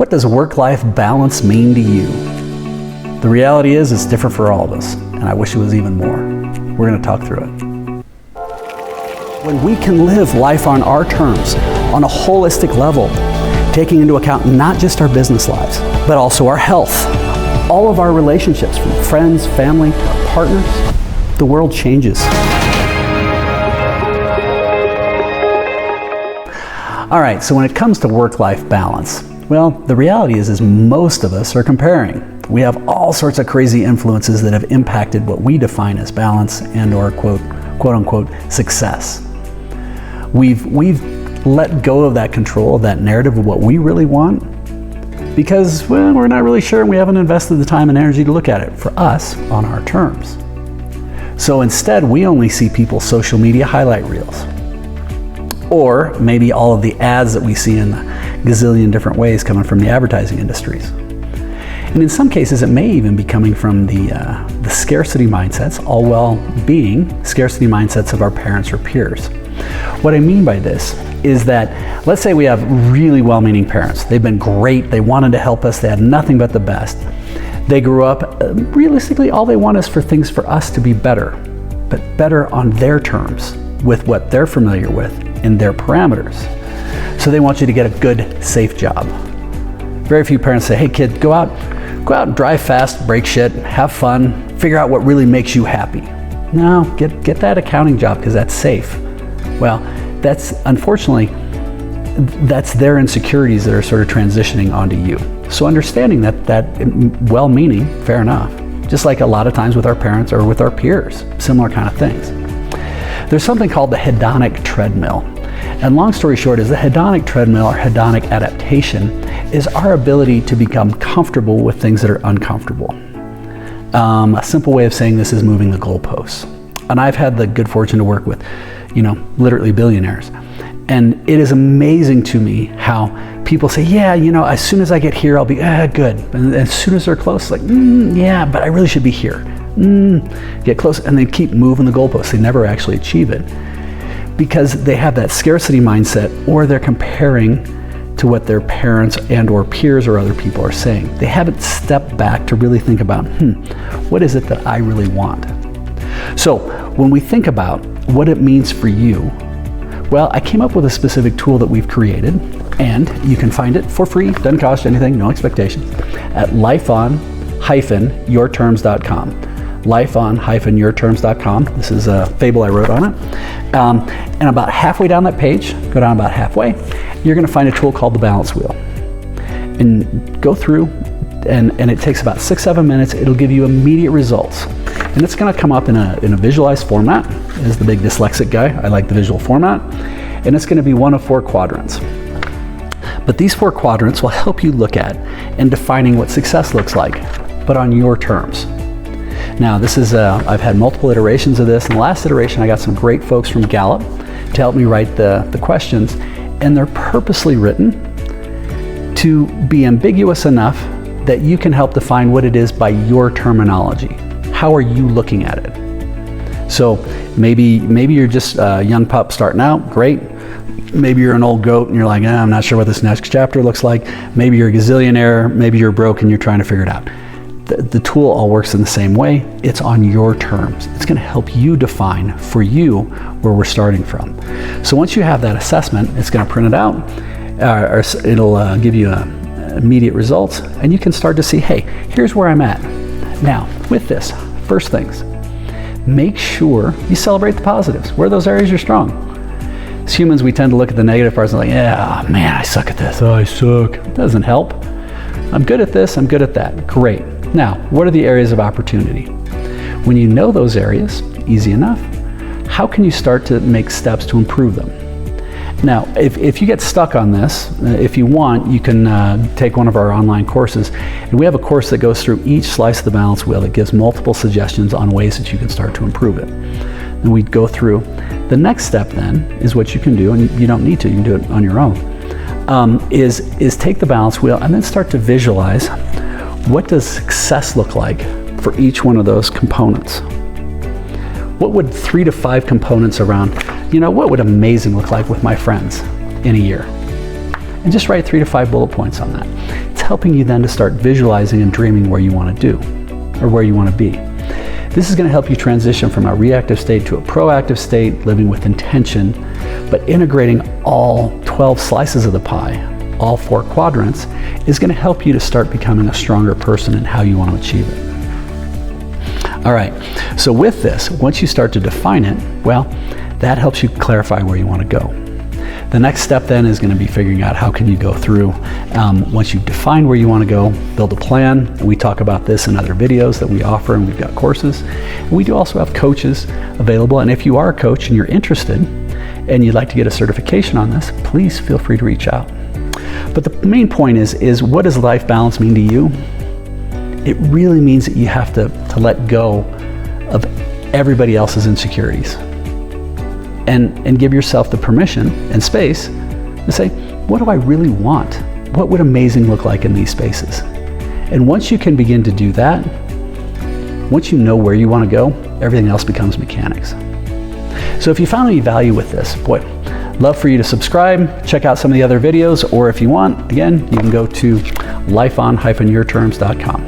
What does work-life balance mean to you? The reality is it's different for all of us, and I wish it was even more. We're going to talk through it. When we can live life on our terms, on a holistic level, taking into account not just our business lives, but also our health, all of our relationships, from friends, family, our partners, the world changes. All right, so when it comes to work-life balance, well, the reality is most of us are comparing. We have all sorts of crazy influences that have impacted what we define as balance and or quote unquote success. We've let go of that control, of that narrative of what we really want, because, well, we're not really sure and we haven't invested the time and energy to look at it for us on our terms. So instead, we only see people's social media highlight reels, or maybe all of the ads that we see in the gazillion different ways coming from the advertising industries. And in some cases, it may even be coming from the scarcity mindsets, all well being scarcity mindsets of our parents or peers. What I mean by this is that, let's say we have really well-meaning parents. They've been great, they wanted to help us, they had nothing but the best. They grew up, realistically, all they want is for things for us to be better, but better on their terms, with what they're familiar with, in their parameters. So they want you to get a good, safe job. Very few parents say, hey kid, go out and drive fast, break shit, have fun, figure out what really makes you happy. No, get that accounting job because that's safe. Well, that's, unfortunately, that's their insecurities that are sort of transitioning onto you. So understanding that well-meaning, fair enough, just like a lot of times with our parents or with our peers, similar kind of things. There's something called the hedonic treadmill. And long story short is the hedonic treadmill or hedonic adaptation is our ability to become comfortable with things that are uncomfortable. A simple way of saying this is moving the goalposts. And I've had the good fortune to work with, literally billionaires. And it is amazing to me how people say, yeah, as soon as I get here, I'll be good. And as soon as they're close, like, yeah, but I really should be here. Get close, and they keep moving the goalposts. They never actually achieve it because they have that scarcity mindset, or they're comparing to what their parents and or peers or other people are saying. They haven't stepped back to really think about, what is it that I really want? So when we think about what it means for you, well, I came up with a specific tool that we've created, and you can find it for free, doesn't cost anything, no expectations, at lifeon-yourterms.com. lifeon-yourterms.com. This is a fable I wrote on it. And about halfway down that page, go down about halfway, you're going to find a tool called the balance wheel. And go through, and it takes about 6-7 minutes. It'll give you immediate results. And it's going to come up in a visualized format. As the big dyslexic guy, I like the visual format. And it's going to be one of 4 quadrants. But these 4 quadrants will help you look at and defining what success looks like, but on your terms. Now, this is, I've had multiple iterations of this. In the last iteration, I got some great folks from Gallup to help me write the questions, and they're purposely written to be ambiguous enough that you can help define what it is by your terminology. How are you looking at it? So maybe you're just a young pup starting out, great. Maybe you're an old goat and you're like, I'm not sure what this next chapter looks like. Maybe you're a gazillionaire, maybe you're broke and you're trying to figure it out. The tool all works in the same way. It's on your terms. It's going to help you define for you where we're starting from. So once you have that assessment, it's going to print it out, or it'll give you immediate results, and you can start to see, hey, here's where I'm at. Now, with this, first things, make sure you celebrate the positives. Where are those areas you're strong? As humans, we tend to look at the negative parts and like, yeah, man, I suck at this. Oh, I suck. It doesn't help. I'm good at this. I'm good at that. Great. Now, what are the areas of opportunity? When you know those areas, easy enough, how can you start to make steps to improve them? Now, if you get stuck on this, if you want, you can take one of our online courses. And we have a course that goes through each slice of the balance wheel that gives multiple suggestions on ways that you can start to improve it. And we'd go through. The next step then is what you can do, and you don't need to, you can do it on your own, is take the balance wheel and then start to visualize what does success look like for each one of those components. What would 3 to 5 components around, what would amazing look like with my friends in a year? And just write 3 to 5 bullet points on that. It's helping you then to start visualizing and dreaming where you want to do, or where you want to be. This is going to help you transition from a reactive state to a proactive state, living with intention, but integrating all 12 slices of the pie, all 4 quadrants, is going to help you to start becoming a stronger person in how you want to achieve it. All right, so with this, once you start to define it, well, that helps you clarify where you want to go. The next step then is going to be figuring out how can you go through, once you've defined where you want to go, build a plan. And we talk about this in other videos that we offer, and we've got courses. And we do also have coaches available. And if you are a coach and you're interested and you'd like to get a certification on this, please feel free to reach out. But the main point is what does life balance mean to you? It really means that you have to let go of everybody else's insecurities. And give yourself the permission and space to say, what do I really want? What would amazing look like in these spaces? And once you can begin to do that, once you know where you want to go, everything else becomes mechanics. So if you found any value with this, boy, love for you to subscribe, check out some of the other videos, or if you want, again, you can go to lifeon-yourterms.com.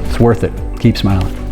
It's worth it. Keep smiling.